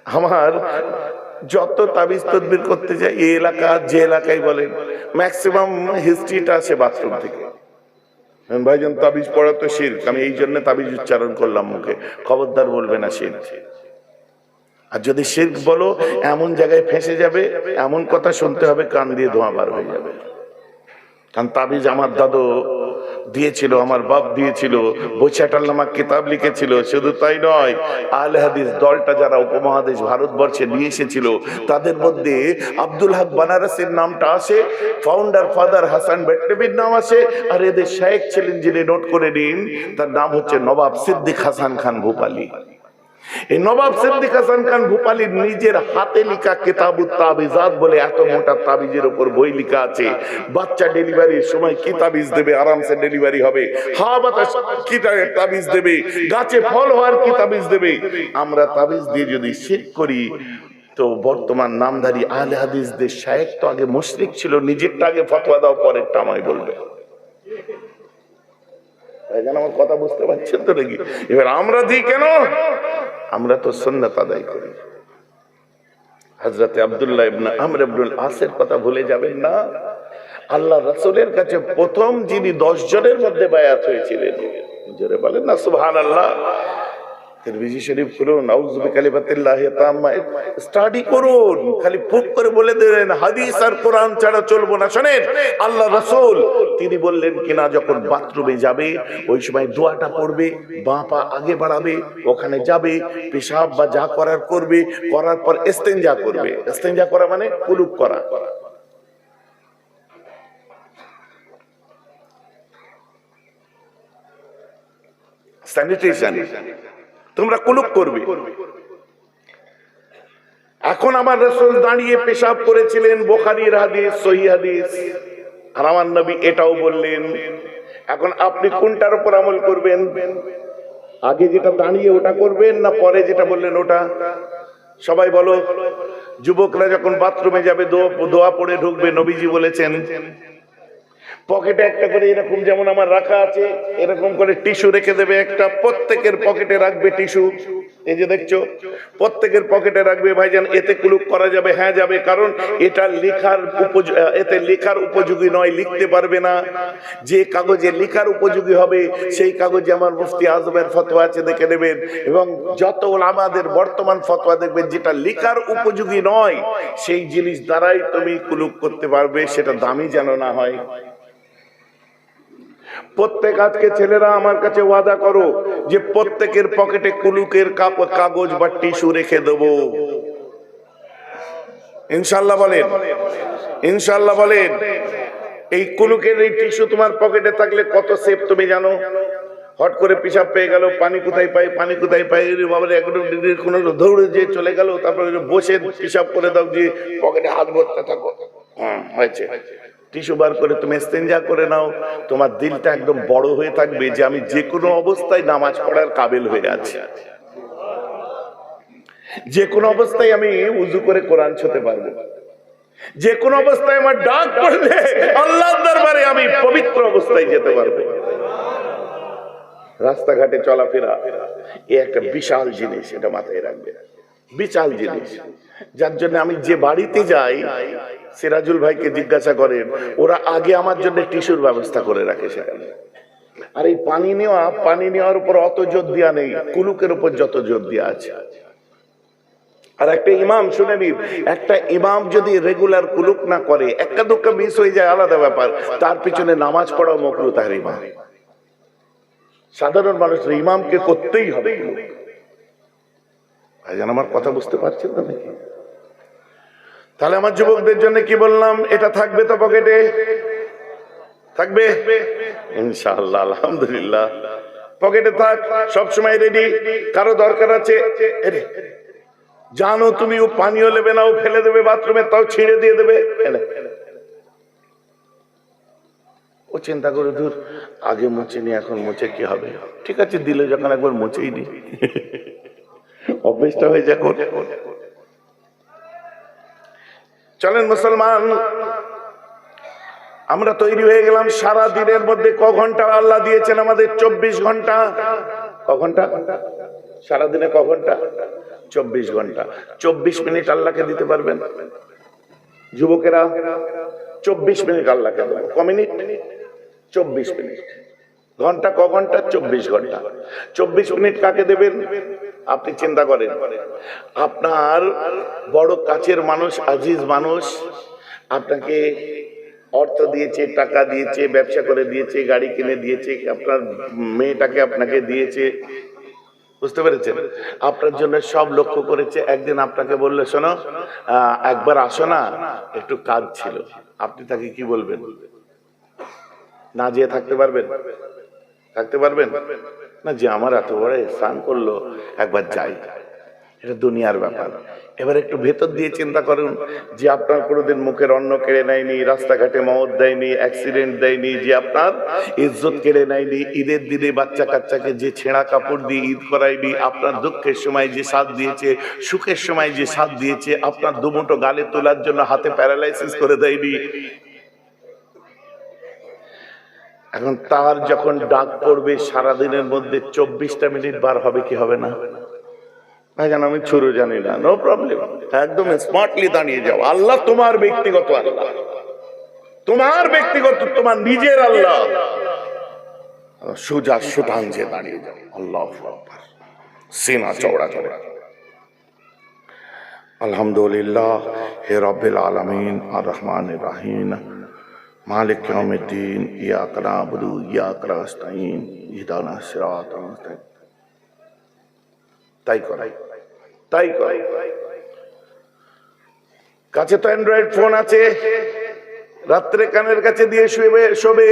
আমার যত তাবিজ তদবির করতে যাই এই এলাকা যে এলাকায় বলেন ম্যাক্সিমাম হিস্ট্রিটা আসে বাথরুম থেকে। ভাইজান তাবিজ পড়া তো শিরক, আমি এই জন্য তাবিজ উচ্চারণ করলাম মুখে, খবরদার বলবে না শিরক। আর যদি শিরক বলো এমন জায়গায় ফেঁসে যাবে, এমন কথা শুনতে হবে কান দিয়ে ধোঁয়া বার হয়ে যাবে। কারণ তাবিজ আমার দাদু দিয়েছিল, আমার বাপ দিয়েছিল, বৈশাটাল নামক কিতাব লিখেছিল। শুধু তাই নয়, আহলে হাদিস দলটা যারা উপমহাদেশ ভারতবর্ষে নিয়ে এসেছিল তাদের মধ্যে আব্দুল হক বানারসির নামটা আসে, ফাউন্ডার ফাদার হাসান বেট্টেবির নাম আসে, আর এদের শায়েখ ছিলেন যিনি, নোট করে নিন, তার নাম হচ্ছে নবাব সিদ্দিক হাসান খান ভূপালী। এই নবাব সিদ্দিক হাসান খান ভূপালীর নিজের হাতে লেখা কিতাবুত তাবিজাত বলে এত মোটা তাবিজের উপর বই লেখা আছে। বাচ্চা ডেলিভারির সময় কি তাবিজ দেবে, আরামসে ডেলিভারি হবে, হাওয়া বাতাস কি তাবিজ দেবে, গাছে ফল হওয়ার কি তাবিজ দেবে। আমরা তাবিজ দিয়ে যদি শিরক করি তো বর্তমান নামধারী আহলে হাদিসদের শায়েখ তো আগে মুশরিক ছিল, নিজেরটা আগে ফতোয়া দাও, পরেরটা আমায় বলবে। আমার কথা বুঝতে পারছেন তো নাকি? এবার আমরা দিই কেন? আমরা তো সুন্নাত আদায় করি। হযরত আব্দুল্লাহ ইবনে আমর ইবনুল আসের কথা ভুলে যাবেন না। আল্লাহ রাসূলের কাছে প্রথম যিনি 10 জনের মধ্যে বায়াত হয়েছিলেন, জোরে বলেন না সুবহানাল্লাহ। তিরমিজি শরীফ খুলুন, আউযু বিকালিমাতিল্লাহি তাম্মা, স্টাডি করুন, খালি ফুক করে বলে দেন হাদিস আর কোরআন ছাড়া চলবো না। শুনেন, আল্লাহ রাসূল তিনি বললেন কিনা যখন বাথরুমে যাবে ওই সময় দোয়াটা পড়বে, বাঁ পা আগে বাড়াবে, ওখানে যাবে, পেশাব বা যা করার করবে, করার পর ইস্তেনজা করবে। ইস্তেনজা করা মানে কুলুপ করা। স্যানিটেশন, তোমরা কুলুপ করবে। এখন আমার রাসূল দাঁড়িয়ে পেশাব করেছিলেন, বুখারীর হাদিস, সহিহ হাদিস, আর আমার নবী এটাও বললেন। এখন আপনি কোনটার উপর আমল করবেন? আগে যেটা দাঁড়িয়ে ওটা করবেন না পরে যেটা বললেন ওটা? সবাই বলো। যুবকরা যখন বাথরুমে যাবে দোয়া পড়ে ঢুকবে, নবীজি বলেছেন পকেটে একটা করে এরকম যেমন আমার রাখা আছে এরকম করে টিস্যু রেখে দেবে একটা, প্রত্যেকের পকেটে রাখবে টিস্যু। এই যে দেখছো প্রত্যেকের পকেটে রাখবে। ভাইজান এতে কুলুপ করা যাবে? হ্যাঁ যাবে, কারণ এটা এতে লেখার উপযোগী নয়, লিখতে পারবে না। যে কাগজে লেখার উপযোগী হবে সেই কাগজে আমার মুফতি আজমের ফতোয়া আছে, দেখে নেবেন। এবং যত ওলামাদের বর্তমান ফতোয়া দেখবেন যেটা লেখার উপযোগী নয় সেই জিনিস দ্বারাই তুমি কুলুপ করতে পারবে, সেটা দামি যেন না হয়। প্রত্যেক আজকে ছেলেরা আমার কাছে ওয়াদা করো যে প্রত্যেকের পকেটে কুলুকের কাগজ বা টিস্যু রেখে দেবো। ইনশাআল্লাহ বলেন, ইনশাআল্লাহ বলেন। এই কুলুকের এই টিস্যু তোমার পকেটে থাকলে কত সেফ তুমি জানো? হট করে পেশাব পেয়ে গেল, পানি কোথায় পাই, পানি কোথায় পাই, বাবা একদম কোনো দৌড়ে যে চলে গেল, তারপরে বসে পেশাব করে দাও, যে পকেটে হাত ভরতে থাকো। হয়েছে, টিস্যু বার করে তুমি ইস্তেনজা করে নাও, তোমার দিলটা একদম বড় হয়ে থাকবে যে আমি যে কোনো অবস্থায় নামাজ পড়ার কাবিল হয়ে আছি, যে কোনো অবস্থায় আমি উযু করে কোরআন ছুঁতে পারবো, যে কোনো অবস্থায় আমার ডাক পড়লে আল্লাহর দরবারে আমি পবিত্র অবস্থায় যেতে পারবো। রাস্তাঘাটে চলাফেরা এ একটা বিশাল জিনিস, এটা মাথায় রাখবে, বিশাল জিনিস। যার জন্য আমি যে বাড়িতে যাই, সিরাজুল ভাইকে জিজ্ঞাসা করেন, ওরা আগে আমার জন্য টিস্যুর ব্যবস্থা করে রাখে সেখানে। আর এই পানি নেওয়ার উপর অত জোর দেওয়া নেই, কুলুকের উপর যত জোর দেওয়া আছে। আর একটা ইমাম, শুনে নিন, একটা ইমাম যদি রেগুলার কুলুক না করে, একটা দুঃখ মিস হয়ে যায় আলাদা ব্যাপার, তার পিছনে নামাজ পড়াও মাকরুহ তাহরিমা। সাধারণ মানুষের ইমামকে করতেই হবে। ভাইজান আমার কথা বুঝতে পারছেন না নাকি? তাহলে আমার যুবকদের জন্য কি বললাম, এটা থাকবে তো পকেটে, থাকবে ইনশাআল্লাহ, আলহামদুলিল্লাহ। পকেটে থাক, সবসময় রেডি। কারো দরকার আছে, জানো তুমি ও পানিও নেবে না, ও ফেলে দেবে বাথরুমে, তাও ছিঁড়ে দিয়ে দেবে, ও চিন্তা করে দূর আগে মুছে নি, এখন মুছে কি হবে, ঠিক আছে দিলে যখন একবার মুছেই নি, অভ্যেসটা হয়ে যাক। চলেন মুসলমান, আমরা তৈরি হয়ে গেলাম। সারা দিনের মধ্যে ক ঘন্টা আল্লাহ দিয়েছেন আমাদের? 24 ঘন্টা। ক ঘন্টা? সারাদিনে ক ঘন্টা? 24 ঘন্টা। 24 মিনিট আল্লাহকে দিতে পারবেন? যুবকেরা 24 মিনিট আল্লাহকে দেবেন। ক মিনিট? 24 মিনিট। ঘন্টা ক ঘন্টা? 24 ঘন্টা। 24 মিনিট কাকে দেবেন? আপনি চিন্তা করেন, আপনার বড় কাছের মানুষ, আজিজ মানুষ আপনাকে অর্থ দিয়েছে, টাকা দিয়েছে, ব্যবসা করে দিয়েছে, গাড়ি কিনে দিয়েছে, আপনার মেয়েটাকে আপনাকে দিয়েছে, বুঝতে পেরেছেন? আপনার জন্য সব লক্ষ্য করেছে। একদিন আপনাকে বললো, শোনো একবার আসো না, একটু কাজ ছিল। আপনি তাকে কি বলবেন? না যেয়ে থাকতে পারবেন? থাকতে পারবেন না? যে আমার এত বড় স্নান করলো, একবার যাই। এটা দুনিয়ার ব্যাপার। এবার একটু ভেতর দিয়ে চিন্তা করুন, যে আপনার কোনোদিন মুখের অন্ন কেড়ে নেয়নি, রাস্তাঘাটে মদ দেয়নি, অ্যাক্সিডেন্ট দেয়নি, যে আপনার ইজ্জত কেড়ে নেয়নি, ঈদের দিনে বাচ্চা কাচ্চাকে যে ছেঁড়া কাপড় দিয়ে ঈদ করায়নি, আপনার দুঃখের সময় যে সাথ দিয়েছে, সুখের সময় যে সাথ দিয়েছে, আপনার দুমুঠো গালে তোলার জন্য হাতে প্যারালাইসিস করে দেয়নি। এখন তার যখন ডাক পড়বে, সারাদিনের মধ্যে 24টা মিনিট বার হবে কি হবে না? ভাইজান আমি ছুরো জানি না, নো প্রবলেম, একদম স্মার্টলি দাঁড়িয়ে যাও। আল্লাহ তোমার ব্যক্তিগত আল্লাহ, তোমার ব্যক্তিগত, তোমার নিজের আল্লাহ। সোজা সুটাঙ্গে দাঁড়িয়ে যাও, আল্লাহু আকবার, সিনা চওড়া করে। আলহামদুলিল্লাহ হে রাব্বিল আলামিন আর রহমানির রহিম মালিক ইয়াউমিদ্দিন ইয়াকা না'বুদু ওয়া ইয়াকা নাস্তাঈন ইহদিনাস সিরাতাল মুস্তাকিম। তাই করাই, তাই করাই। কাছে তো অ্যান্ড্রয়েড ফোন আছে, রাত্রে কানের কাছে দিয়ে শোবে,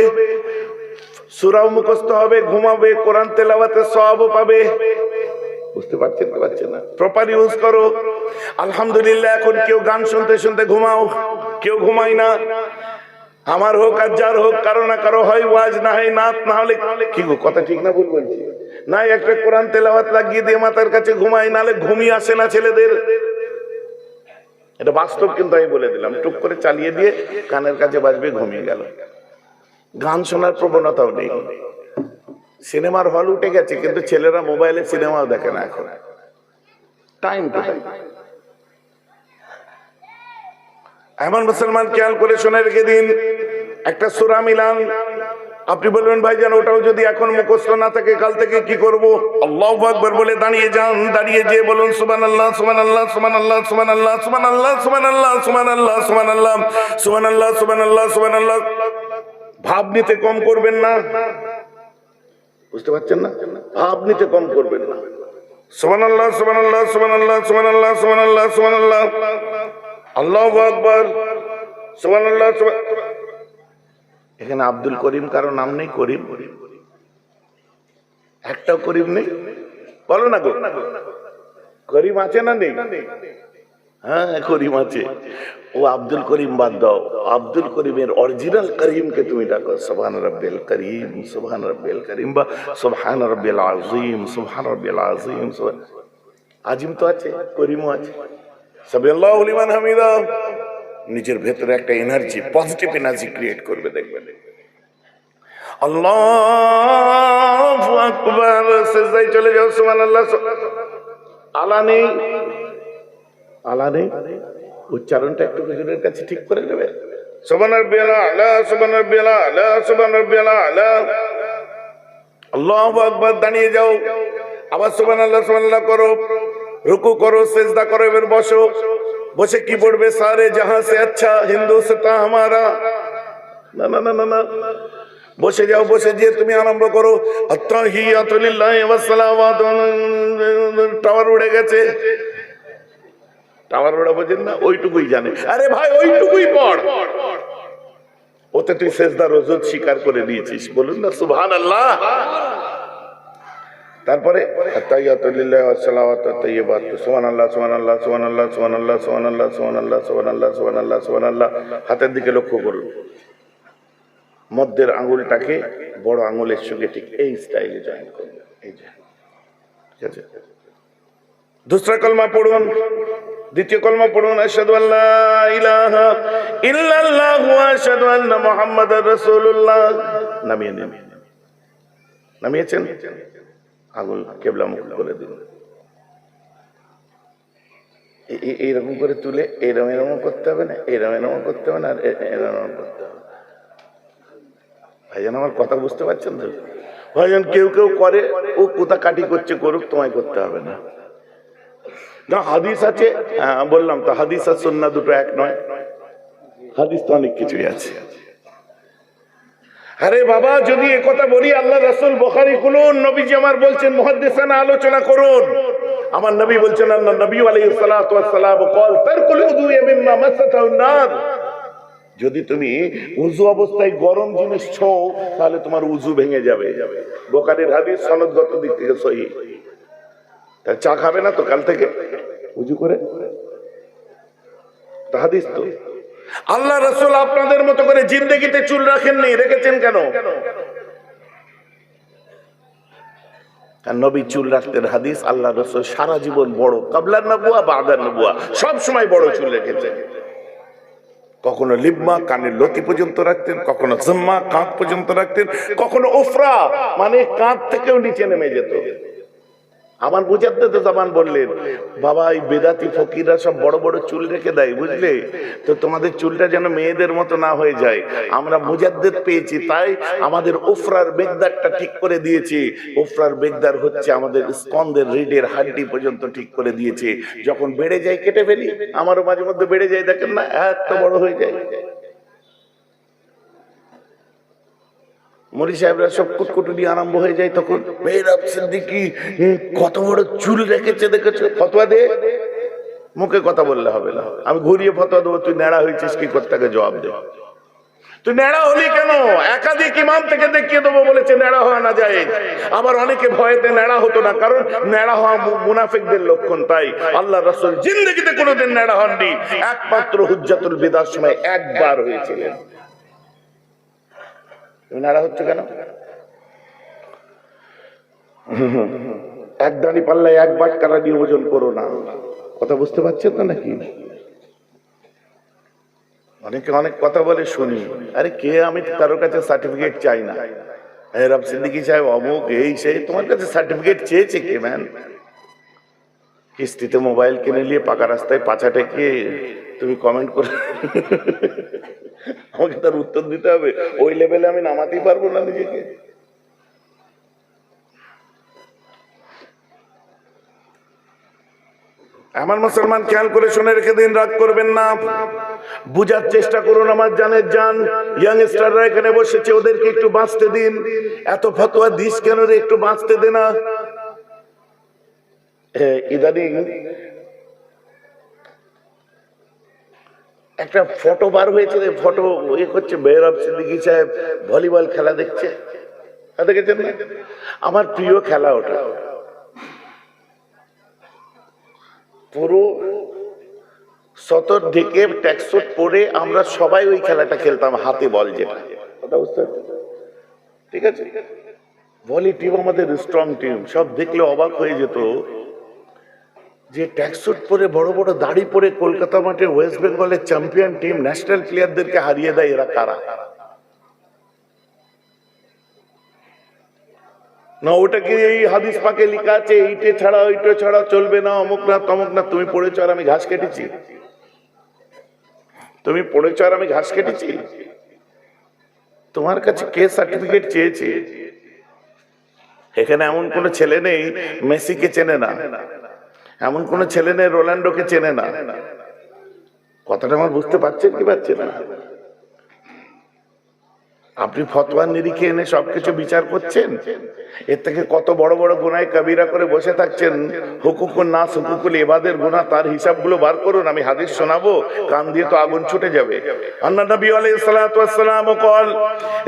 সূরাও মুখস্থ হবে, ঘুমাবে, কোরআন তেলাওয়াতের সওয়াবও পাবে। বুঝতে পারছেন না? পারছেন না? প্রপার ইউজ করো। আলহামদুলিল্লাহ এখন কেউ গান শুনতে শুনতে ঘুমাও, কেউ ঘুমায় না। আমার হোক আর যার হোক, কারো না কারো হয় ওয়াজ, না হয় নাত, না হলে কি গো, কথা ঠিক না ভুল বলছি? নাই একটা কোরআন তেলাওয়াত লাগিয়ে দিয়ে মাথার কাছে ঘুমাই, নালে ঘুমিয়ে আসে না ছেলেদের। এটা বাস্তব, কিন্তু আমি বলে দিলাম। টুক করে চালিয়ে দিয়ে কানের কাছে বাজবে, ঘুমিয়ে গেল। গান শোনার প্রবণতাও নেই। সিনেমার হল উঠে গেছে, কিন্তু ছেলেরা মোবাইলে সিনেমাও দেখে না এখন। টাইম কোথায়? এমন মুসলমান খেয়াল করে শুনে রেখে দিন, একটা সূরা মিলান। আপনি বলবেন ভাইজান ওটাও যদি এখন মুখস্থ না থাকে, কাল থেকে কি করব? আল্লাহু আকবার বলে দাঁড়িয়ে যান, দাঁড়িয়ে যেয়ে বলুন সুবহানাল্লাহ সুবহানাল্লাহ সুবহানাল্লাহ সুবহানাল্লাহ সুবহানাল্লাহ সুবহানাল্লাহ সুবহানাল্লাহ সুবহানাল্লাহ সুবহানাল্লাহ সুবহানাল্লাহ সুবহানাল্লাহ। ভাব নিতে কম করবেন না, বুঝতে পারছেন না? ভাব নিতে কম করবেন না। সুবহানাল্লাহ সুবহানাল্লাহ সুবহানাল্লাহ সুবহানাল্লাহ সুবহানাল্লাহ সুবহানাল্লাহ আল্লাহু আকবার সুবহানাল্লাহ। এখানে আব্দুল করিম কারো নাম নেই? করিম একটাও করিম নেই? বলো না গো, করিম আছে না নেই? হ্যাঁ করিম আছে। ও আব্দুল করিম বাদ দাও, আব্দুল করিমের অরিজিনাল করিমকে তুমি ডাকো। সুবহান রাব্বিল করিম, সুবহান রাব্বিল করিম, বা সুবহান রাব্বিল আযীম, সুবহান রাব্বিল আযীম। আজিম তো আছে, করিমও আছে। সামিআল্লাহু লিমান হামিদা। নিজের ভেতরে একটা এনার্জি, পজিটিভ এনার্জি ক্রিয়েট করবে, দেখবেন। আল্লাহু আকবার। সিজদায় চলে যাও, সুবহানাল্লাহ। আলা নেই, আলা নেই, উচ্চারণটা একটু হুজুরের কাছে ঠিক করে নেবে। সুবহান রাব্বিয়াল আলা, সুবহান রাব্বিয়াল আলা, সুবহান রাব্বিয়াল আলা। আল্লাহু আকবার। দাঁড়িয়ে যাও, আবার সুবহানাল্লাহ সুবহানাল্লাহ করো, রুকু করো, সিজদা করো, এবার বসো। বসে কি পড়বে? সারে জাহাঁ সে আচ্ছা হিন্দুস্তান হামারা। না না না না না, বসে যাও। বসে যে তুমি আরম্ভ করো আত্তাহিয়াতু লিল্লাহি ওয়াস সালাওয়াতু। টাওয়ার উড়ে গেছে, টাওয়ার ওড়া বোঝেন না? ওইটুকুই জানে। আরে ভাই ওইটুকুই পড়, ওতে তুই সেজদা রজত স্বীকার করে দিয়েছিস। বলুন না সুবহানাল্লাহ। তারপরে আত্তাহিয়াতু লিল্লাহি ওয়াস সালাওয়াতু তাইয়্যিবাত, সুবহানাল্লাহ সুবহানাল্লাহ সুবহানাল্লাহ সুবহানাল্লাহ সুবহানাল্লাহ সুবহানাল্লাহ সুবহানাল্লাহ সুবহানাল্লাহ সুবহানাল্লাহ। হাতের দিকে লক্ষ্য করুন, মধ্যের আঙ্গুলটাকে বড় আঙ্গুলের সঙ্গে ঠিক এই স্টাইলে জয়েন করুন। এই যে, ঠিক আছে। दूसरा कलमा पढ़ুন, দ্বিতীয় কলমা পড়ুন, আশহাদু আল্লা ইলাহা ইল্লাল্লাহ ওয়া আশহাদু আন্না মুহাম্মাদার রাসূলুল্লাহ। নামিয়ে নিন, নামিয়েছেন, আঙুল কিবলা মুখ করে দিন। এইরকম করে তুলে এরম এরম করতে হবে না, এরম এরম করতে হবে না, আর এরম করতে হবে। ভাইজান আমার কথা বুঝতে পারছেন তো? ভাইজান কেউ কেউ করে, ও কোথা কাটি করছে করুক, তোমায় করতে হবে না। না হাদিস আছে, বললাম তো হাদিস আর সুন্নাহ দুটো এক নয়, হাদিস তো অনেক কিছুই আছে। আরে বাবা যদি এ কথা বলি, আল্লাহ রাসূল বুখারী খুলুন, নবীজি আমার বলছেন মুহাদ্দিসানা আলোচনা করুন। আমার নবী বলছেন আল্লাহ নবী আলাইহিস সালাতু ওয়াস সালাম قال তারকুল উযু মিম্মা মাসাতাহুন নার, যদি তুমি উযু অবস্থায় গরম জিনিস ছোও তাহলে তোমার উযু ভেঙে যাবে। বুখারীর হাদিস, সনদগত দিক থেকে সহিহ। তা চা খাবে না তো কাল থেকে উযু করে, তা হাদিস তো। আল্লাহ রাসূল আপনাদের মতো করে জিন্দেগিতে চুল রাখেননি, রেখেছেন কেন? নবী চুল রাখতেন, হাদিস আল্লাহ রাসূল সারা জীবন বড়, কাবলান নবুয়া বাদান নবুয়া সব সময় বড় চুল রেখেছেন। কখনো লিম্মা কানের লতি পর্যন্ত রাখতেন, কখনো জিম্মা কাঁধ পর্যন্ত রাখতেন, কখনো উফরা মানে কাঁধ থেকেও নিচে নেমে যেত। আমার মুজাদ্দিদ জামান বললেন, বাবা এই বেদাতি ফকিররা সব বড় বড় চুল রেখে দেয়, বুঝলে তো, তোমাদের চুলটা যেন মেয়েদের মতো না হয়ে যায়। আমরা মুজাদ্দিদ পেয়েছি, তাই আমাদের উফরার বেগদারটা ঠিক করে দিয়েছি। উফরার বেগদার হচ্ছে আমাদের স্কন্দের রিডের হাড্ডি পর্যন্ত ঠিক করে দিয়েছে। যখন বেড়ে যায় কেটে ফেলি, আমারও মাঝে মধ্যে বেড়ে যায়, দেখেন না এত বড় হয়ে যায়। মরি সাহেবরা সব কুটকুটুনি আরম্ভ হয়ে যায়, তখন মেহরাব সিদ্দিকী কত বড় চুল রেখেছে দেখেছো, ফতোয়া দে। মুখে কথা বললে হবে না, আমি ঘুরিয়ে ফতোয়া দেবো, তুই ন্যাড়া হয়েছিস কি করতে, জবাব দে। তুই ন্যাড়া হলি কেন? একাধিক ইমাম থেকে দেখিয়ে দেবো বলেছে ন্যাড়া হওয়া না যায়। আবার অনেকে ভয়েতে ন্যাড়া হতো না, কারণ ন্যাড়া হওয়া মুনাফিকদের লক্ষণ। তাই আল্লাহ রাসূল জিন্দেগিতে কোনোদিন ন্যাড়া হননি, একমাত্র হুজ্জাতুল বিদার সময় একবার হয়েছিলেন। নাড়া হচ্ছে কেন? এক দাঁড়ি পাল্লায় এক বাটকারা দিয়ে ওজন করো না, কথা বুঝতে পারছেন না নাকি? অনেকে অনেক কথা বলে শুনি, আরে কে, আমি কারোর কাছে সার্টিফিকেট চাই না। মেহরাব সিদ্দিকী সাহেব অমুক এই সেই, তোমার কাছে সার্টিফিকেট চেয়েছে কে? ম্যান কিস্তিতে মোবাইল কিনে নিয়ে পাকা রাস্তায় পাছা টেকে তুমি কমেন্ট করে আমাকে তার উত্তর দিতে হবে, ওই লেভেলে আমি নামাতেই পারবো না নিজেকে। আমার মুসলমান খেয়াল করে শুনে রেখে দিন, রাগ করবেন না, বুঝার চেষ্টা করুন। আমার জানের জান ইয়াংস্টাররা এখানে বসেছে, ওদেরকে একটু বাঁচতে দিন। এত ফতোয়া দিস কেন রে, একটু বাঁচতে দে না। ইদানিং একটা ফটো বার হয়েছে, ফটো ইয়ে করছে, মেহরাব সিদ্দিকী সাহেব ভলিবল খেলা দেখছে, দেখেছেন না? আমার প্রিয় খেলা ওটা, পুরো সতর ঢেকে ট্যাক্সুট পরে আমরা সবাই ওই খেলাটা খেলতাম, হাতে বল যেটা, ওটা বুঝতে পারছেন? ঠিক আছে, ভলি টিম আমাদের স্ট্রং টিম, সব দেখলে অবাক হয়ে যেত যে ট্যাক্সুট পরে বড় বড় দাড়ি পরে কলকাতা মাঠে ওয়েস্ট বেঙ্গলের চ্যাম্পিয়ন টিম ন্যাশনাল প্লেয়ারদেরকে হারিয়ে দেয়। এরা কারা? না ওটা কি এই হাদিস পাকে লেখা আছে এইটে ছাড়া ওইটা ছাড়া চলবে না, অমুক না তমুক না? তুমি পড়েছো আর আমি ঘাস কেটেছি? তুমি পড়েছো আর আমি ঘাস কেটেছি? তোমার কাছে কে সার্টিফিকেট চেয়েছে? এখানে এমন কোন ছেলে নেই মেসিকে চেনে না, এমন কোন ছেলে নেই রোনাল্ডোকে চেনে না। কথাটা আমার বুঝতে পারছেন কি পারছেন না? আপনি ফতোয়ার নিরিখে এনে সবকিছু বিচার করছেন, এর থেকে কত বড় বড় গুনাহ কবিরা করে বসে থাকছেন। হুকুকুন নাস, হুকুকুল ইবাদের গুনাহ, তার হিসাবগুলো বার করুন। আমি হাদিস শোনাবো, কান দিয়ে তো আগুন ছুটে যাবে। আল্লাহ নবী আলাইহিস সালাতু ওয়াস সালাম قال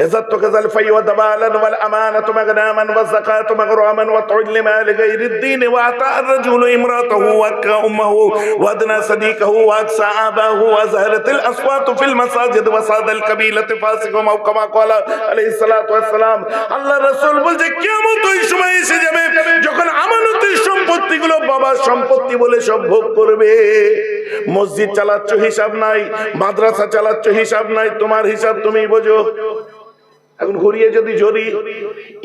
ইযাতু কাযাল ফাই ওয়া দাবালান ওয়াল আমানাতু মাগনামান ওয়া যাকাতু মাগরামান ওয়া তু'ল্লিমা লিগাইরিদ দীন ওয়া আতা আর-রাজুলু ইমরাতাহু ওয়া কাউমাহু ওয়া আদনা সাদিকাহু ওয়া আকসা আবাহু ওয়া যাহরাতিল আসওয়াতু ফিল মাসাজিদ ওয়া সাদাল কাবিলাতি ফাসিকু মাওকামা ক্বালা আলাইহিস সালাতু ওয়াস সালাম। আল্লাহ রাসূল বলেছে কিয়ামত ওই সময় এসে যাবে যখন আমানতের সম্পত্তিগুলো বাবার সম্পত্তি বলে সব ভোগ করবে। মসজিদ চালাচ্ছ হিসাব নাই, মাদ্রাসা চালাচ্ছ হিসাব নাই, তোমার হিসাব তুমি বোঝো। এখন ঘুরিয়ে যদি জড়ি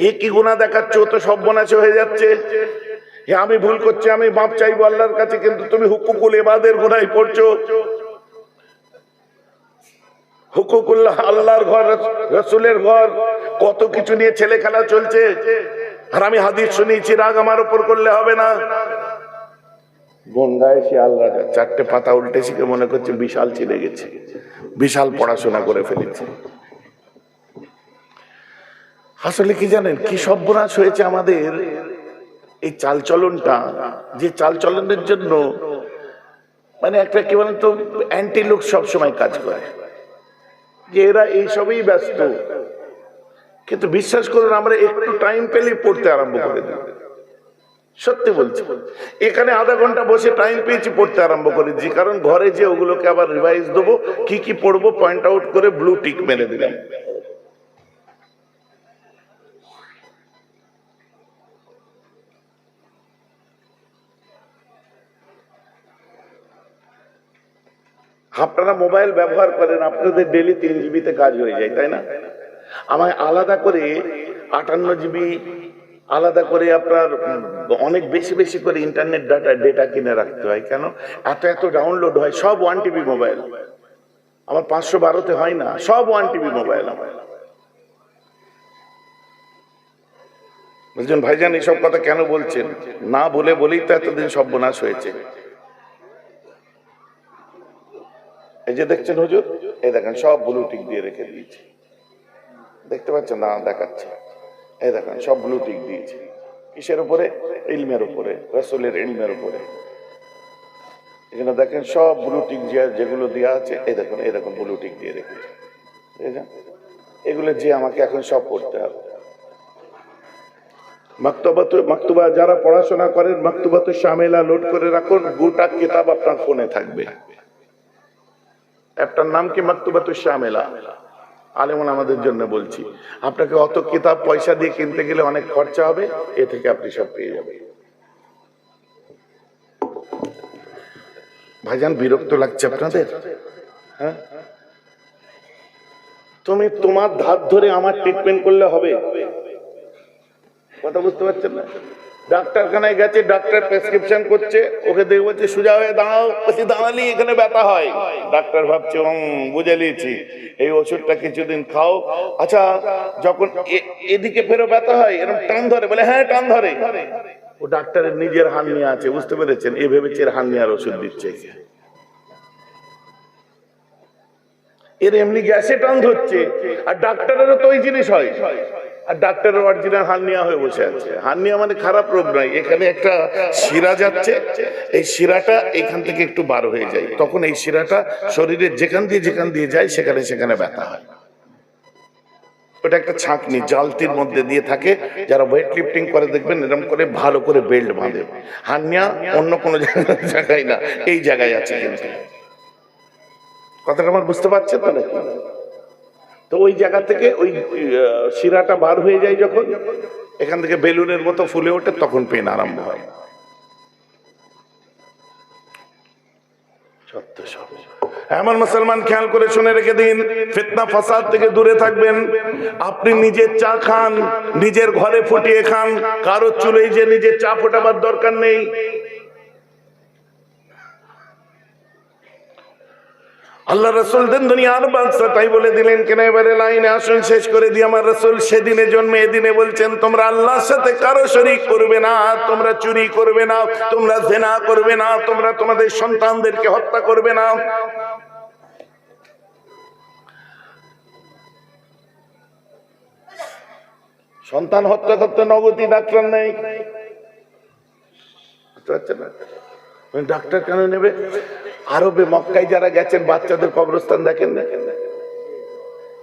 একই গুনাহ দেখাচ্ছ, তো সর্বনাশ হয়ে যাচ্ছে। আমি ভুল করছি, আমি মাপ চাইবো আল্লাহর কাছে, কিন্তু তুমি হুকুকুল ইবাদের গুনাহ পড়ছো। হুকুকুল্লাহ, আল্লাহর ঘর, রাসূলের ঘর, কত কিছু নিয়ে ছেলে খেলা চলছে। আর আমি হাদিস শুনিয়েছি, রাগ আমার উপর করলে হবে না। গঙ্গায় সে আল্লাহ চারটে পাতা উল্টে শিখে মনে করছে বিশাল চিনে গেছে, বিশাল পড়াশোনা করে ফেলেছে। আসলে কি জানেন কি সর্বনাশ হয়েছে আমাদের এই চালচলনটা, যে চালচলনের জন্য মানে একটা কি বলেন তো অ্যান্টি লোক সবসময় কাজ করে, যে এরা এইসবই ব্যস্ত। কিন্তু বিশ্বাস করুন, আমরা একটু টাইম পেলেই পড়তে আরম্ভ করে দিই। সত্যি বলছি, এখানে আধা ঘন্টা বসে টাইম পেয়েছি, পড়তে আরম্ভ করেছি। কারণ ঘরে যে ওগুলোকে আবার রিভাইজ দেবো, কি কি পড়বো পয়েন্ট আউট করে ব্লু টিক মেরে দিলাম। আপনারা মোবাইল ব্যবহার করেন, আপনাদের ডেলি 3 জিবিতে কাজ হয়ে যায়, তাই না? আমায় আলাদা করে 58 জিবি আলাদা করে আপনার অনেক বেশি বেশি করে ইন্টারনেট ডেটা কিনে রাখতে হয়। কেন? এত এত ডাউনলোড হয়, সব 1 টিবি মোবাইল। আমার 512-তে হয় না, সব 1 টিবি মোবাইল আমার। বলছেন ভাইজান এইসব কথা কেন বলছেন? না বলে বলেই তো এতদিন সর্বনাশ হয়েছে। এই যে দেখছেন হুজুর, এই দেখেন সব ব্লু টিক দিয়ে রেখে দিয়েছে, দেখতে পাচ্ছেন না? দেখাচ্ছে, এই দেখেন সব ব্লু টিক দিয়েছে। কিসের উপরে? ইলমের উপরে, রাসূলের ইলমের উপরে। এখানে দেখেন সব ব্লু টিক যেগুলো দেওয়া আছে, এই দেখুন এই দেখুন ব্লু টিক দিয়ে রেখেছে। এগুলো যে আমাকে এখন সব পড়তে হবে। মাকতুবা যারা পড়াশোনা করেন, মাকতুবাতুশ শামিলা লোড করে রাখুন, গোটা কিতাব আপনার ফোনে থাকবে। একটার নাম কি? মাকতুবাতুশ শামিলা। আলেমন আমাদের জন্য বলছি, আপনাকে অত কিতাব পয়সা দিয়ে কিনতে গেলে অনেক খরচা হবে, এ থেকে আপনি সব পেয়ে যাবেন। ভাইজান বিরক্ত লাগছে আপনাদের? হ্যাঁ, তুমি তোমার ধার ধরে আমার ট্রিটমেন্ট করলে হবে? কথা বুঝতে পারছেন না? ডাক্তারখানায় গেছে, ডাক্তার প্রেসক্রিপশন করছে, ওকে দেখে বলছে সোজা হয়ে দাঁড়াও, বলছি দাঁড়ালি এখানে ব্যথা হয়। ডাক্তার ভাবছে বুঝে নিয়েছি, এই ওষুধটা কিছুদিন খাও। আচ্ছা, যখন এদিকে ফেরো ব্যথা হয়, এরকম টান ধরে, বলে হ্যাঁ টান ধরে। ও ডাক্তারের নিজের হার্নিয়া আছে, বুঝতে পেরেছেন? এ ভেবেছে হার্নিয়ার ওষুধ দিচ্ছে। এর এমনি গ্যাসে টান ধরছে, আর ডাক্তারেরও তো ওই জিনিস হয়। আর ডাক্তারের অরিজিনাল হার্নিয়া হয়ে বসে আছে। হার্নিয়া মানে খারাপ রোগ নয়, এখানে একটা শিরা যাচ্ছে, এই শিরাটা এখান থেকে একটু বার হয়ে যায়, তখন এই শিরাটা শরীরের যেখান দিয়ে যায় সেখানে সেখানে ব্যথা হয়। ওটা একটা ছাঁকনি জালতির মধ্যে দিয়ে থাকে, যারা ওয়েট লিফটিং করে দেখবেন এরকম করে ভালো করে বেল্ট বাঁধে। হার্নিয়া অন্য কোনো জায়গায় না, এই জায়গায় আছে। কিন্তু কথাটা আমার বুঝতে পারছেন তো নাকি? তো ওই জায়গা থেকে ওই শিরাটা বার হয়ে যায়, যখন এখান থেকে বেলুনের মতো ফুলে ওঠে, তখন পেন আরম্ভ হয়। এমন মুসলমান খেয়াল করে শুনে রেখে দিন, ফিতনা ফাসাদ থেকে দূরে থাকবেন। আপনি নিজের চা খান, নিজের ঘরে ফুটিয়ে খান, কারো চুলে যে নিজের চা ফোটাবার দরকার নেই। আল্লাহ রাসূল দেন দুনিয়ার বাদশা, তাই বলে দিলেন কেন? এবারে লাইনে আসুন, শেষ করে দিয়ে। আমার রাসূল সেদিনে জন্মে এদিনে বলছেন, তোমরা আল্লাহর সাথে কারো শরীক করবে না, তোমরা চুরি করবে না, তোমরা জিনা করবে না, তোমরা তোমাদের সন্তানদেরকে হত্যা করবে না। সন্তান হত্যা করতে নগতি ডাক্তার নেই, ডাক্তার কেন নেবে? আরবে মক্কায় যারা গেছেন, বাচ্চাদের কবরস্থান দেখেন না?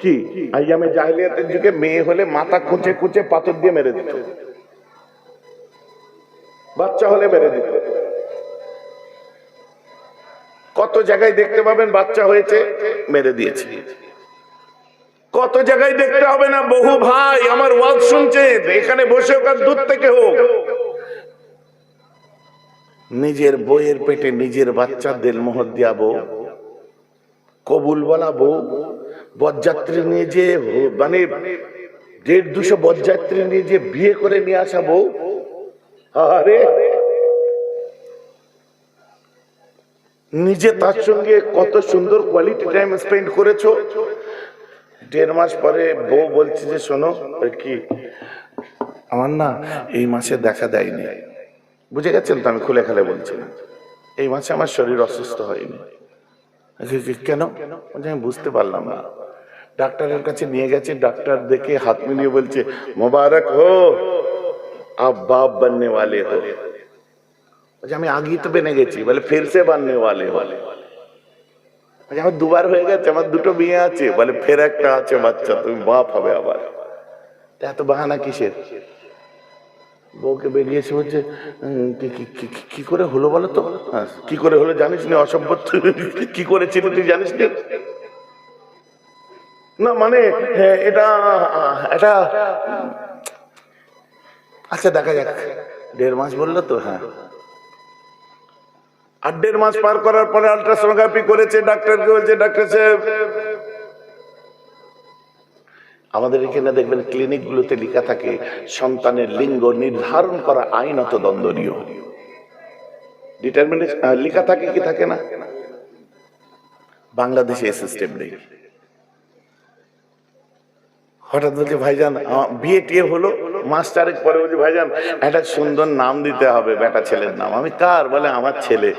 কি আইয়ামে জাহেলিয়াতের যুগে মেয়ে হলে মাথা কুঁচে কুঁচে পাথর দিয়ে মেরে দিত, বাচ্চা হলে মেরে দিত। কত জায়গায় দেখতে পাবেন বাচ্চা হয়েছে মেরে দিয়েছে। কত জায়গায় দেখতে হবে না, বহু ভাই আমার ওয়াজ শুনছে, এখানে বসে হোক আর দূর থেকে হোক, নিজের বইয়ের পেটে নিজের বাচ্চা দেলমোহর দিয়া বউ, কবুল বলা বউ, বরযাত্রী নিয়ে যে মানে 150-200 বরযাত্রী নিয়ে যে বিয়ে করে নিয়ে আসা বউ। আরে নিজে তার সঙ্গে কত সুন্দর কোয়ালিটি টাইম স্পেন্ড করেছো। 1.5 মাস পরে বউ বলছে যে শোনো কি আমার না এই মাসে দেখা দেয়নি। বুঝে গেছেন তো আমি খুলে খালে বলছি না, এই মাসে আমার শরীর অসুস্থ হয়নি। কেন? আমি বুঝতে পারলাম না। ডাক্তারের কাছে নিয়ে গেছে, ডাক্তার দেখে হাত মিলিয়ে বলছে মোবারক হো আপ বাপ बनने वाले हो। আমি আগেই তো বেনে গেছি, বলে ফির সে बनने वाले हो। আমার 2 বার হয়ে গেছে, আমার 2টো মেয়ে আছে, বলে ফের একটা আছে বাচ্চা, তুমি বাপ হবে আবার। এত বাহানা কিসের? বউকে বেরিয়ে এসে বলছে কি করে হলো বলো তো? কি করে হলো জানিস না? অসভ্য, কি করেছিল তুই জানিস না? না মানে এটা এটা আচ্ছা দেখা যাক। 1.5 মাস বললো তো, হ্যাঁ। আর 1.5 মাস পার করার পরে আল্ট্রাসোনোগ্রাফি করেছে, ডাক্তারকে বলছে ডাক্তার সাহেব, আমাদের এখানে দেখবেন ক্লিনিক গুলোতে লেখা থাকে সন্তানের লিঙ্গ নির্ধারণ করা আইনত দণ্ডনীয়। ডিটারমিনেশন লেখা থাকে কি থাকে না? বাংলাদেশে এই সিস্টেম নেই। হঠাৎ বলছে ভাইজান বিয়ে টিয়ে হলো, মাস 4 পরে বলছে ভাইজান একটা সুন্দর নাম দিতে হবে বেটা ছেলের নাম। আমি কার? বলে আমার ছেলে।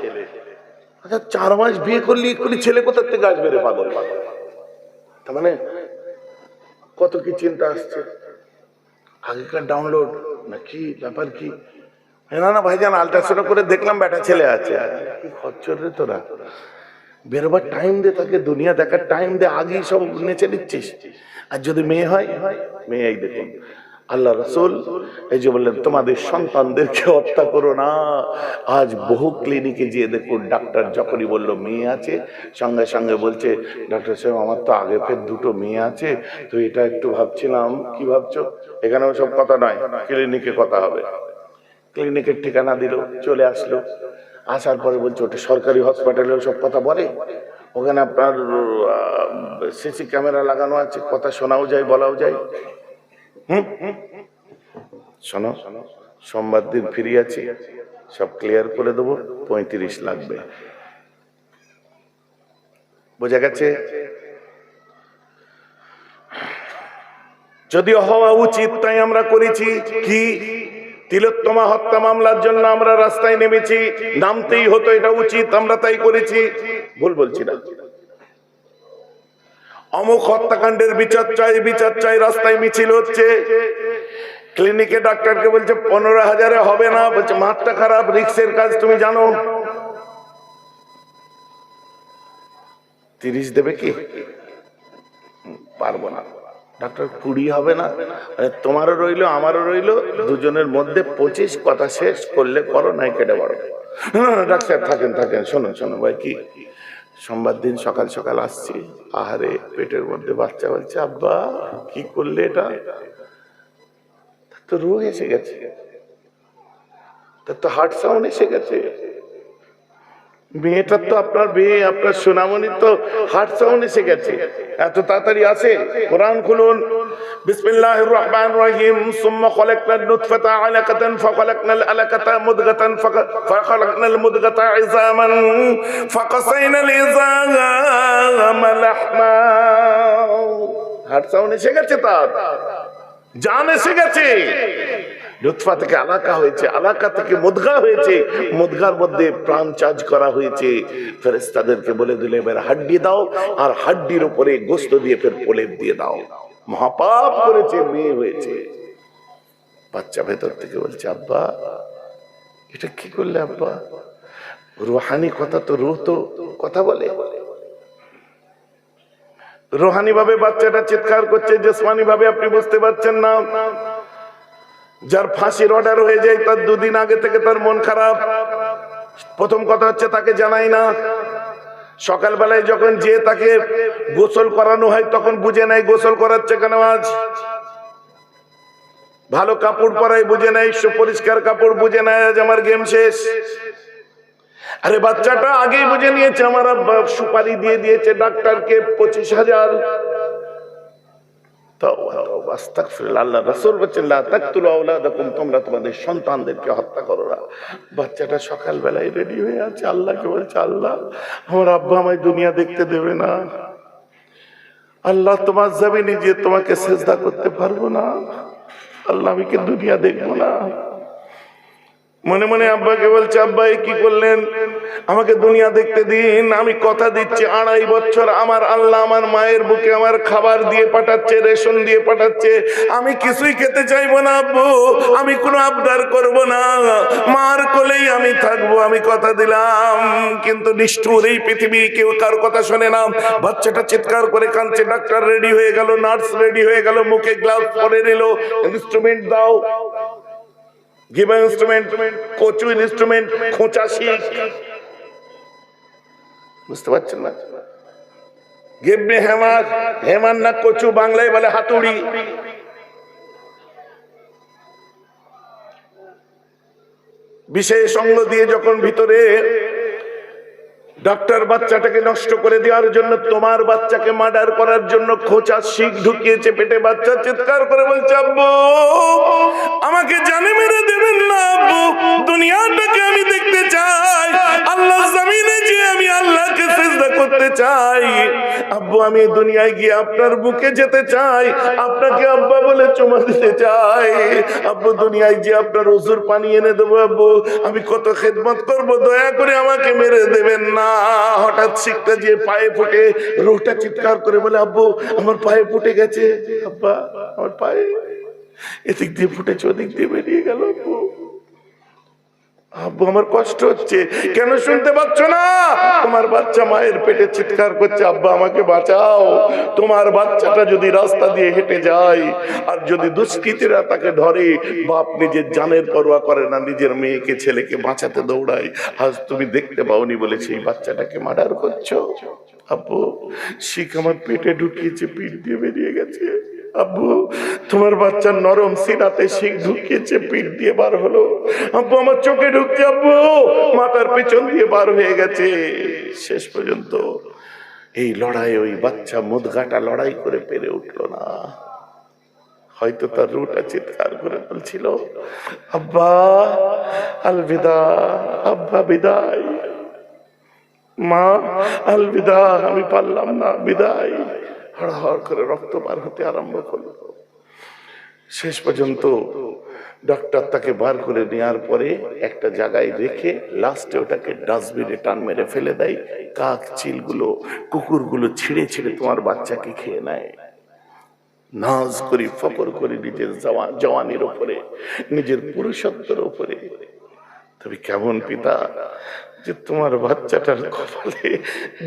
আচ্ছা 4 মাস বিয়ে করলি এক্ষুনি ছেলে কোথার থেকে আসবে রে পাগল? তার মানে কত কি চিন্তা আসছে, আগেকার ডাউনলোড না কি ব্যাপার কি? না না ভাইজান আল্ট্রাসাউন্ড করে দেখলাম বেটা ছেলে আছে। কি খচ্চর রে তোরা, বেরোবার টাইম দে, তাকে দুনিয়া দেখার টাইম দে, আগেই সব নেচে নিচ্ছিস। আর যদি মেয়ে হয়, মেয়ে এই দেখুন আল্লাহ রাসূল এই যে বললেন তোমাদের সন্তানদেরকে হত্যা করো না। আজ বহু ক্লিনিকে গিয়ে দেখুন ডাক্তার যখনই বললো মেয়ে আছে, সঙ্গে সঙ্গে বলছে ডাক্তার সাহেব আমার তো আগে ফের 2টো মেয়ে আছে, তো এটা একটু ভাবছিলাম। কি ভাবছো? এখানেও সব কথা নয়, ক্লিনিকে কথা হবে। ক্লিনিকের ঠিকানা দিল, চলে আসলো। আসার পরে বলছে ওটা সরকারি হসপিটালেও সব কথা বলে, ওখানে আপনার সিসি ক্যামেরা লাগানো আছে, কথা শোনাও যায় বলাও যায়। শোনো সোমবার দিন ফ্রি আছি, সব ক্লিয়ার করে দেবো, 35 লাগবে। বোঝা গেছে? যদিও হওয়া উচিত তাই আমরা করেছি। কি? তিলোত্তমা হত্যা মামলার জন্য আমরা রাস্তায় নেমেছি, নামতেই হতো, এটা উচিত, আমরা তাই করেছি। ভুল বলছি না। অমুক হত্যাকাণ্ডের বিচার চাই, বিচার চাই, রাস্তায় মিছিল হচ্ছে। ক্লিনিকে ডাক্তারকে বলছে 15,000-এ হবে না, বলছে মাঠটা খারাপ, রিক্সের কাজ তুমি জানো। 30 দেবে কি? পারবো না। ডাক্তার 20 হবে না, তোমারও রইলো আমারও রইলো, দুজনের মধ্যে 25, কথা শেষ করলে করো, নাই কেটে বড়। ডাক্তার থাকেন থাকেন, শোনো শোনো ভাই, কি সোমবার দিন সকাল সকাল আসছি, আহারে পেটের মধ্যে বাচ্চা বলছে আব্বা কি করলে এটা? তো রোগ এসে গেছে, তার তো হার্ট সাউন্ড এসে গেছে। মেয়েটার তো আপনার মেয়ে, আপনার সোনামণির তো হার্ট সাউন্ড এসে গেছে। এত তাড়াতাড়ি আসে? কোরআন খুলুন, বিসমিল্লাহির রহমানির রহিম। সুম্মা খালাকনাল নুতফাতা আলাকাতান ফাখালাকনাল আলাকাতা মুদগাতান ফাখালাকনাল মুদগাতা ইযামান ফাকাসাইনাল ইযামা লাহমা। হার্ট সাউন্ড এসে গেছে, তার জান এসে গেছে। লুৎফা থেকে আলাকা হয়েছে, আলাকা থেকে মুদগা হয়েছে, মুদগার মধ্যে প্রাণ চার্জ করা হয়েছে। ফেরেশতাদেরকে বলে দিলে এবার হাড্ডি দাও, আর হাড্ডির উপরে গোশত দিয়ে ফের প্রলেপ দিয়ে দাও। মহাপাপ করেছে, মেয়ে হয়েছে। বাচ্চা ভেতর থেকে বলছে আব্বা এটা কি করলে আব্বা? রুহানি কথা তো, রুহ তো কথা বলে। রুহানি ভাবে বাচ্চাটা চিৎকার করছে, জিসমানি ভাবে আপনি বুঝতে পারছেন না। যার ফাঁসির অর্ডার হয়ে যায় তার 2 দিন আগে থেকে তার মন খারাপ। প্রথম কথা হচ্ছে তাকে জানাই না। সকালবেলায় যখন যে তাকে গোসল করানো হয় তখন বুঝে নাই গোসল করাচ্ছে কেন আজ। ভালো কাপড় পরাই বুঝে নাই, পরিষ্কার কাপড় বুঝে নাই আজ আমার গেম শেষ। আরে বাচ্চাটা আগেই বুঝে নিয়েছে, আমার আব্বা সুপারি দিয়ে দিয়েছে ডাক্তারকে 25,000। আল্লাহ রাসূল বলেছেন লা তাকতুলু আওলাদাকুম, তোমরা তোমাদের সন্তানদেরকে হত্যা করো না। বাচ্চাটা সকালবেলায় রেডি হয়ে আছে, আল্লাহকে বলছে আল্লাহ আমার আব্বা আমায় দুনিয়া দেখতে দেবে না, আল্লাহ তোমার জমিনে যে তোমাকে সেজদা করতে পারবো না, আল্লাহ আমি কি দুনিয়া দেখবো না। মনে মনে আব্বাকে বলছে আব্বা কি করলেন, আমাকে দুনিয়া দেখতে দিন, আমি কথা দিচ্ছি 2.5 বছর আমার আল্লাহ আমার মায়ের বুকে আমার খাবার দিয়ে পাঠাচ্ছে, রেশন দিয়ে পাঠাচ্ছে, আমি কিছুই খেতে চাইবো না আব্বু, আমি কোনো আবদার করব না, মার কোলেই আমি থাকবো, আমি কথা দিলাম। কিন্তু নিষ্ঠুর এই পৃথিবী, কেউ কার কথা শোনে না। বাচ্চাটা চিৎকার করে কাঁদছে, ডাক্তার রেডি হয়ে গেল, নার্স রেডি হয়ে গেল, মুখে গ্লাভস পরে নিল, ইনস্ট্রুমেন্ট দাও, give an instrument, কচু ইনস্ট্রুমেন্ট, খোঁচা শিখ, বুঝতে পারছেন না? give me hammer, hammer না কচু, বাংলায় বলে হাতুড়ি। বিশেষ অঙ্গ দিয়ে যখন ভিতরে ডাক্তার বাচ্চাটাকে নষ্ট করে দেওয়ার জন্য, তোমার বাচ্চাকে মার্ডার করার জন্য খোঁচা শিখ ঢুকিয়েছে পেটে, বাচ্চা চিৎকার করে বলছে আব্বু আমাকে জানে মেরে দেবেন না আব্বু, দুনিয়াটাকে আমি দেখতে চাই, আল্লাহ জমিনে যে আমি আল্লাহকে সিজদা করতে চাই আব্বু, আমি দুনিয়ায় গিয়ে আপনার বুকে যেতে চাই, আপনাকে আব্বা বলে চুমা দিতে চাই আব্বু, দুনিয়ায় যে আপনার ওযুর পানি এনে দেবো আব্বু, আমি কত খেদমত করব, দয়া করে আমাকে মেরে দেবেন না। হঠাৎ শিখটা যে পায়ে ফুটে, রুহটা চিৎকার করে বলে আব্বু আমার পায়ে ফুটে গেছে, আব্বা আমার পায়ে এদিক দিয়ে ফুটেছে, ওদিক দিয়ে বেরিয়ে গেল, আব্বু আব্বু আমার কষ্ট হচ্ছে, কেন শুনতে পাচ্ছ না? তোমার বাচ্চা মায়ের পেটে চিৎকার করছে আব্বা আমাকে বাঁচাও। তোমার বাচ্চাটা যদি রাস্তা দিয়ে হেঁটে যায় আর যদি দুষ্কৃতীরা তাকে ধরে, বাপ নিজের জানের পরোয়া করে না, নিজের মেয়েকে ছেলেকে বাঁচাতে দৌড়ায়, আজ তুমি দেখতে পাওনি বলে সেই বাচ্চাটাকে মার্ডার করছো। আব্বু শিখ আমার পেটে ঢুকিয়েছে, পিঠ দিয়ে বেরিয়ে গেছে, আব্বু তোমার বাচ্চার নরম সিনাতে শিখ ঢুকিয়েছে, পিঠ দিয়ে বার হলো, আব্বু আমার চোখে ঢুকছে, আব্বু মাথার পেছন দিয়ে বার হয়ে গেছে। শেষ পর্যন্ত এই লড়াই, ওই বাচ্চা মুদগাটা লড়াই করে পেরে উঠলো না, হয়তো তার রুটা চিৎকার করে বলছিল আব্বা আলবিদা, আব্বা বিদায়, মা আলবিদা, আমি পারলাম না, বিদায়। হড়হড় করে রক্ত বার হতে আরম্ভ করলো। শেষ পর্যন্ত ডক্টর তাকে বার করে নেওয়ার পরে একটা জায়গায় রেখে লাস্টে ওটাকে ডাস্টবিনে টান মেরে ফেলে দেয়। কাক চিলগুলো, কুকুরগুলো ছিঁড়ে ছিঁড়ে তোমার বাচ্চাকে খেয়ে নেয়। নাজ করি, ফকর করি নিজের জওয়ানির উপরে, নিজের পুরুষত্বের উপরে। তবে কেমন পিতা যে তোমার বাচ্চাটার কপালে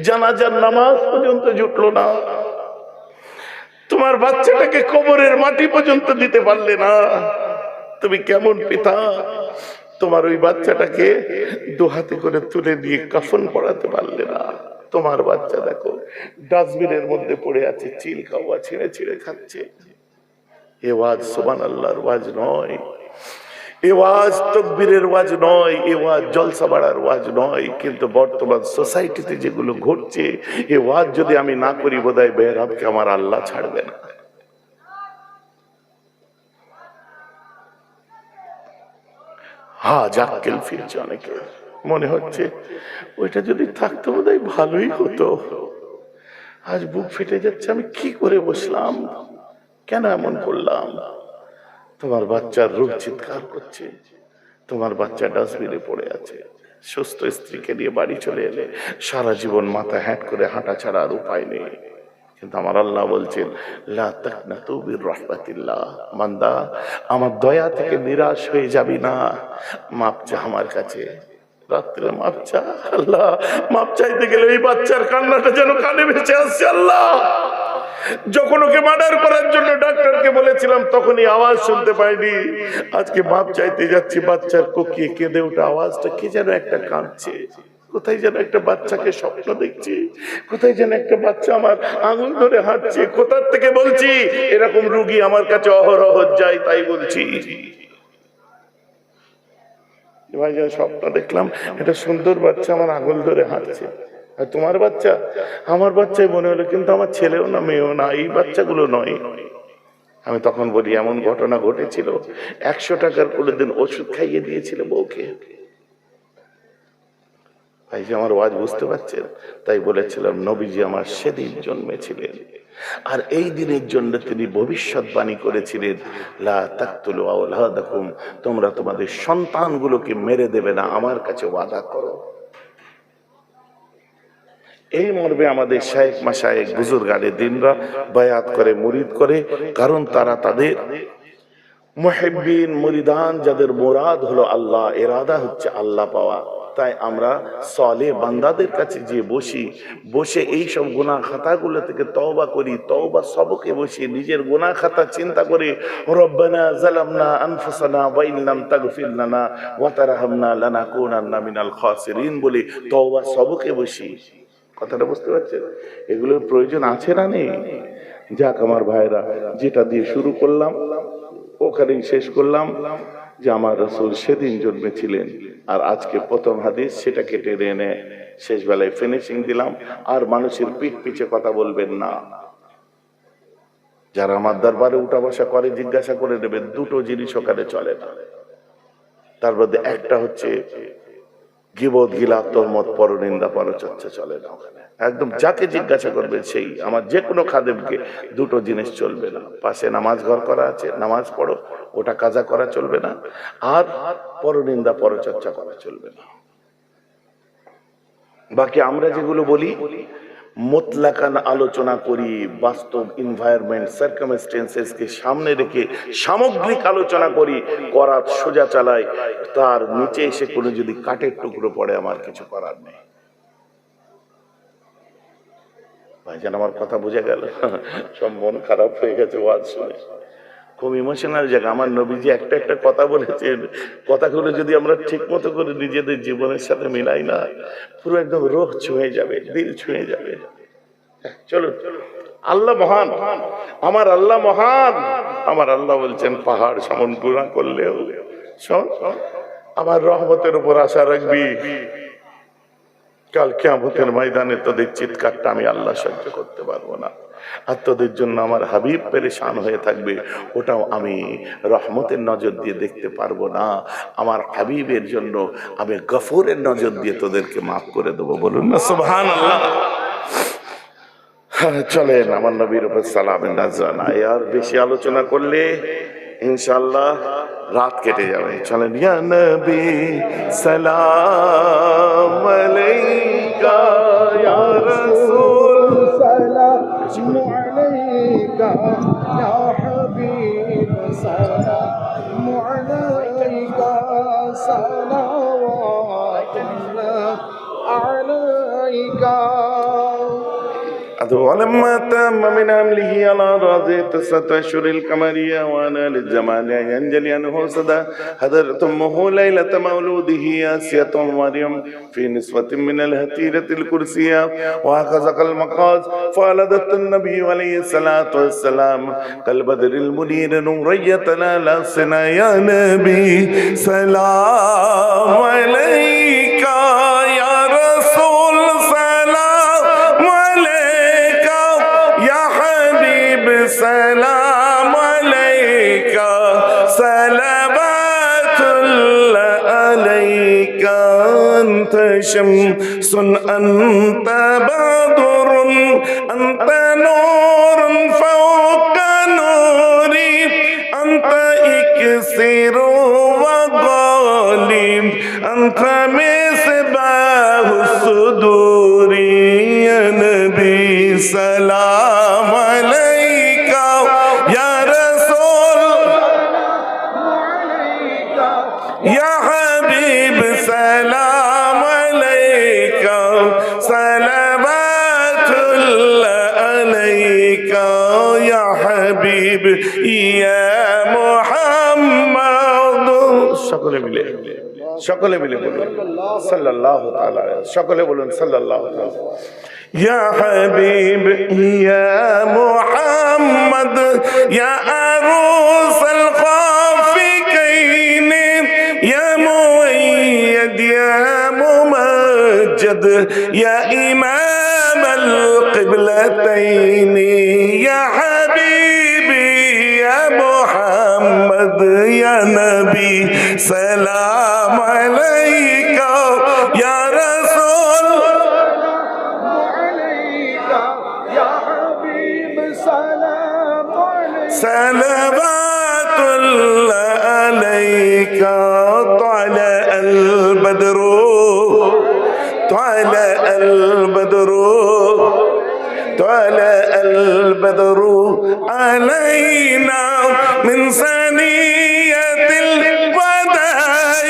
জানাজার নামাজ পর্যন্ত জুটলো না, তোমার বাচ্চাটাকে কবরের মাটি পর্যন্ত দিতে পারলে না। তুমি কেমন পিতা, তোমার ওই বাচ্চাটাকে দুহাতে করে তুলে নিয়ে কাফন পরাতে পারলে না। তোমার বাচ্চা দেখো ডাস্টবিনের মধ্যে পড়ে আছে, চিল খাওয়া ছিঁড়ে ছিঁড়ে খাচ্ছে। এ ওয়াজ সুবহানাল্লাহর ওয়াজ নয়, এ ওয়াজ তাকবীরের ওয়াজ নয়, এ ওয়াজ জলসা বাড়ার ওয়াজ নয়। কিন্তু বর্তমান সোসাইটিতে যেগুলো ঘটছে, এ ওয়াজ যদি আমি না করি বোধহয় বেহরাবকে আমার আল্লাহ ছাড়বে না। হ্যাঁ জাক্কেল ফিরছে অনেকে, মনে হচ্ছে ওইটা যদি থাকতো বোধহয় ভালোই হতো। আজ বুক ফেটে যাচ্ছে, আমি কি করে বসলাম, কেন এমন করলাম। তোমার বাচ্চার রূপ চিৎকার করছে, তোমার বাচ্চা ডাস্টবিনে পড়ে আছে। সুস্থ স্ত্রীকে নিয়ে বাড়ি চলে এলে, সারা জীবন মাথা হ্যাট করে হাঁটা ছাড়া আর উপায় নেই। কিন্তু আমার আল্লাহ বলছেন লা তাকনাতু মির রাহমাতিল্লাহ, বান্দা আমার দয়া থেকে নিরাশ হয়ে যাবি না, মাপ চা আমার কাছে। রাত্রে মাপ চা, আল্লাহ মাপ চাইতে গেলে এই বাচ্চার কান্নাটা যেন কানে ভেসে আসছে। আল্লাহ যখন ওকে মার্ডার করার জন্য ডাক্তারকে বলেছিলাম তখনই আওয়াজ শুনতে পাইনি, আজকে মাপ চাইতে যাচ্ছি, বাচ্চার কোকিয়ে কেঁদে ওঠা আওয়াজটা, কে যেন একটা কাঁদছে, কোথায় যেন একটা বাচ্চাকে স্বপ্ন দেখছি, কোথায় যেন একটা বাচ্চা আমার আঙুল ধরে হাঁটছে। কোথার থেকে বলছি, এরকম রুগী আমার কাছে অহরহ যায়, তাই বলছি। ভাই যেন স্বপ্ন দেখলাম, একটা সুন্দর বাচ্চা আমার আঙুল ধরে হাঁটছে। আর তোমার বাচ্চা, আমার বাচ্চাই মনে হলো, কিন্তু আমার ছেলেও না মেয়েও না, এই বাচ্চাগুলো নয়। আমি তখন বলি এমন ঘটনা ঘটেছিল, 100 টাকার কোনোদিন ওষুধ খাইয়ে দিয়েছিল বউকে। ভাই যে আমার ওয়াজ বুঝতে পারছেন, তাই বলেছিলাম নবীজি আমার সেদিন জন্মেছিলেন, আর এই দিনের জন্য তিনি ভবিষ্যৎবাণী করেছিলেন, লা তাকতুলু আওলাদাকুম, তোমরা তোমাদের সন্তানগুলোকে মেরে দেবে না, আমার কাছে ওয়াদা করো। এই মর্মে আমাদের শায়েখ মাশায়েখ বুজুর্গানে দিনরা বায়াত করে, মুরিদ করে, কারণ তারা তাদের মুহিব্বিন মুরিদান, যাদের মুরাদ হলো আল্লাহ, ইরাদা হচ্ছে আল্লাহ পাওয়া। তাই আমরা সালেহ বান্দাদের কাছে যে বসে এই সব গুনাহ খাতাগুলো থেকে তওবা করি, তওবা সবকে বসে নিজের গুনাহ খাতা চিন্তা করে, রব্বানা যালামনা আনফুসানা ওয়া ইন লাম তাগফির লানা ওয়া তারহামনা লানাকুনান্না মিনাল খাসিরিন বলে তওবা সবকে বসি। কথাটা বুঝতে পারছেন? এগুলোর প্রয়োজন আছে না নেই? যাক আমার ভাইরা, যেটা দিয়ে শুরু করলাম ওখানেই শেষ করলাম, যে আমার রাসূল সেদিন জন্মেছিলেন, আর আজকে প্রথম হাদিস সেটা কেটে এনে শেষ বেলায় ফিনিশিং দিলাম। আর মানুষের পিঠ পিছে কথা বলবেন না। যারা আমার দরবারে উঠা বসা করে জিজ্ঞাসা করে নেবে, দুটো জিনিস ওখানে চলে না। তার মধ্যে একটা হচ্ছে গীবত, গিলাপ, তহমত, পরনিন্দা, পরচর্চা চলে না ওখানে। একদম যাকে জিজ্ঞাসা করবে সেই, আমার যে কোনো খাদেমকে, দুটো জিনিস চলবে না। পাশে নামাজ ঘর করা আছে, নামাজ পড়ো, ওটা কাজা করা চলবে না, আর পরনিন্দা পরচর্চা করা চলবে না। বাকি আমরা যেগুলো বলি মুতলাকান আলোচনা করি, বাস্তব এনভায়রনমেন্ট সার্কামস্টেন্সেস কে সামনে রেখে সামগ্রিক আলোচনা করি, করাত সোজা চালাই, তার নিচে এসে কোনো যদি কাঠের টুকরো পড়ে আমার কিছু করার নেই। ভাইজান আমার কথা বুঝে গেল? সব মন খারাপ হয়ে গেছে ওয়াজ শুনে, খুব ইমোশনাল জায়গা। আমার নবীজি একটা একটা কথা বলেছেন, কথাগুলো যদি আমরা ঠিক মতো করে নিজেদের জীবনের সাথে মিলাই না, পুরো একদম রোহ ছুঁয়ে যাবে, দিল ছুঁয়ে যাবে। চলো, আল্লাহ মহান, আমার আল্লাহ মহান। আমার আল্লাহ বলছেন পাহাড় সমান গুনাহ করলেও শোন, আমার রহমতের উপর আশা রাখবি, কাল কিয়ামতের ময়দানে তোদের চিৎকারটা আমি আল্লাহ সহ্য করতে পারবো না, আর তোদের জন্য আমার হাবিব পেরেশান হয়ে থাকবে, ওটাও আমি রহমতের নজর দিয়ে দেখতে পারবো না। আমার হাবিবের জন্য আমি গফুরের নজর দিয়ে তোদেরকে মাফ করে দেবো। বলুন না সুবহানাল্লাহ। চলেন আমার নবীর উপর সালামের নাজরানা। আর বেশি আলোচনা করলে ইনশাআল্লাহ রাত কেটে যাবে। চলেন, ইয়া নবী সালাম আলাইকা, ইয়া রাসূল সালাম আলাইকা, ইয়া হাবিব সালাম আলাইকা, সালাওয়াতুল্লাহ আলাইকা। ولما تم من أمله على راضي 9 أشهر القمرية وأنا للزمان ينجلي أنه صدى حضرت أمه ليلة مولوده آسية مريم في نسوة من الهتيرة الكرسية وأخذ المقاس فولدت النبي عليه الصلاة والسلام كالبدر المنير نورية لا سنا. يا نبي سلام عليك، يا رسول سلام عليك، يا حبيب سلام عليك، صلوات الله عليك. أنت شمس أنت بدر أنت نور فوق نوري، أنت إكسير وغالب، أنت مصباح الصدور. يا نبي سلام عليك، يا رسول عليك، يا حبيب سلام عليك، صلوات الله عليك. يا حبيب يا محمد. সকলে মিলে বলুন সাল্লাল্লাহু তাআলা, সকলে বলুন সাল্লাল্লাহু তাআলা। يا حبيب يا محمد يا عروس الخافقين يا مؤيد يا ممجد يا إمام القبلتين. يا حبيبي يا या नबी सलाम अलैका या रसूल सलवातुल्लाह अलैका तला अल बदरू طلع البدر طلع البدر علينا من ثنية الوداع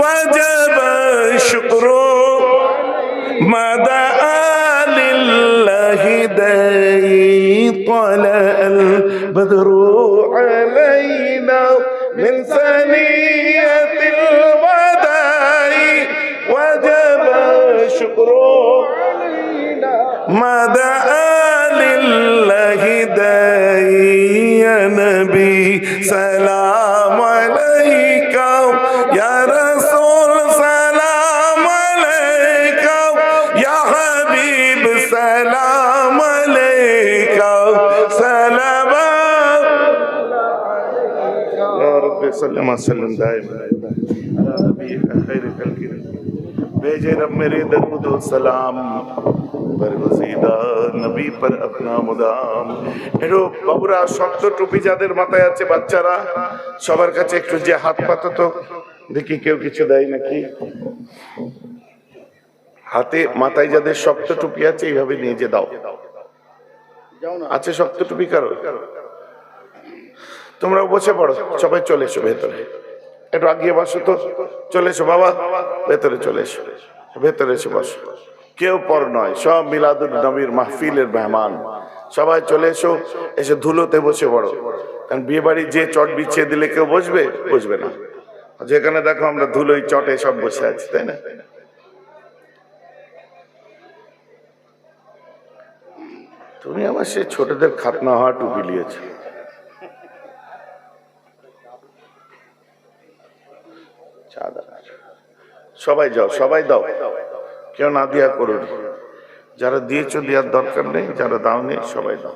وجب الشكر مدى لله داعي طلع البدر علينا من ثنية الوداع وجب الشكر مدى لله داعي يا نبي سلام عليك يا رسول سلام عليك يا حبيب سلام عليك سلام يا رب سلم وسلم دائما على نبيك خير خلق भेजे रब मेरे दरूद सलाम बरगुज़ीदा नबी पर अपना मुदाम। এরো বাবুরা শক্ত টুপি যাদের মাথায় আছে বাচ্চারা সবার কাছে একটু যে হাত পাতো তো দেখি কেউ কিছু দেয় নাকি। হাতে মাথায় যাদের শক্ত টুপি আছে এইভাবে নিয়ে যে দাও। আছে শক্ত টুপি কারো? তোমরা বসে পড়ো, সবাই চলে এসো ভেতরে, একটু আগিয়ে বসো তো, চলে এসো বাবা ভেতরে, চলে এসো ভেতরে এসে বসো। কেউ পর নয়, সব মিলাদুন নবীর মাহফিলের মেহমান, সবাই চলে এসো, এসে ধুলোতে বসে পড়ো। কারণ বিয়ে বাড়ি যে চট বিছিয়ে দিলে কেউ বসবে? বসবে না। যেখানে দেখো আমরা ধুলোই চটে সব বসে আছি, তাই না? তুমি আমার সে ছোটদের খাতনা হওয়া টুপি নিয়েছো। সবাই যাও, সবাই দাও, কেউ না দিয়া করুন। যারা দিয়েছো দেওয়ার দরকার নেই, যারা দাও নেই সবাই দাও।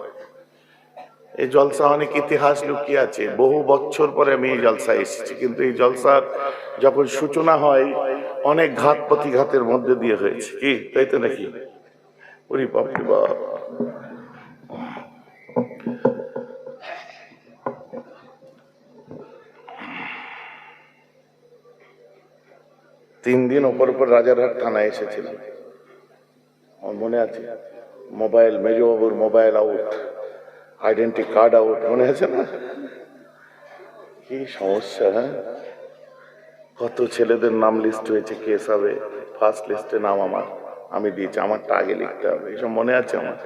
এই জলসা অনেক ইতিহাস লুকিয়ে আছে, বহু বছর পরে আমি এই জলসায় এসেছি, কিন্তু এই জলসার যখন সূচনা হয় অনেক ঘাত প্রতিঘাতের মধ্যে দিয়ে হয়েছে, কি তাই তো নাকি? ওরে বাপ রে বাপ, তিন দিন ওপর রাজারহাট থানায় এসেছিলাম, আমার মনে আছে। মোবাইল, মেজবাবুর mobile out, identity card out, মনে আছে না? কি সমস্যা! হ্যাঁ, কত ছেলেদের নাম লিস্ট হয়েছে কেস হবে, ফার্স্ট লিস্টে নাম আমার, আমি দিয়েছি, আমারটা আগে লিখতে হবে, এসব মনে আছে আমার।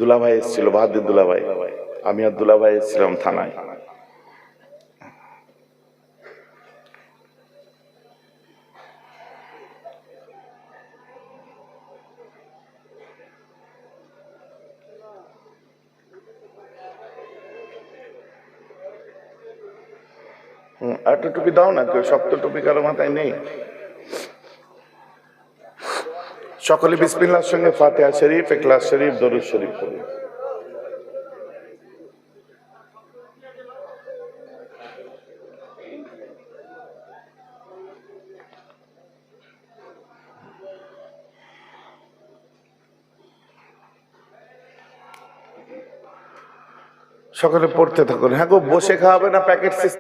দুলাভাই এসেছিল, বাহাদুর দুলাভাই, আমি আর দুলাভাই এসেছিলাম থানায়। একটা টুপি দাও না, কেউ শক্ত টুপি কারো মাথায় নেই। সকলে বিসমিল্লাহর সঙ্গে ফাতিহা শরীফ, ইখলাস শরীফ, দরুদ শরীফ পড়ি। সকলে পড়তে থাকুন। হ্যাঁ গো, বসে খাওয়াবে না প্যাকেট সিস্টেম?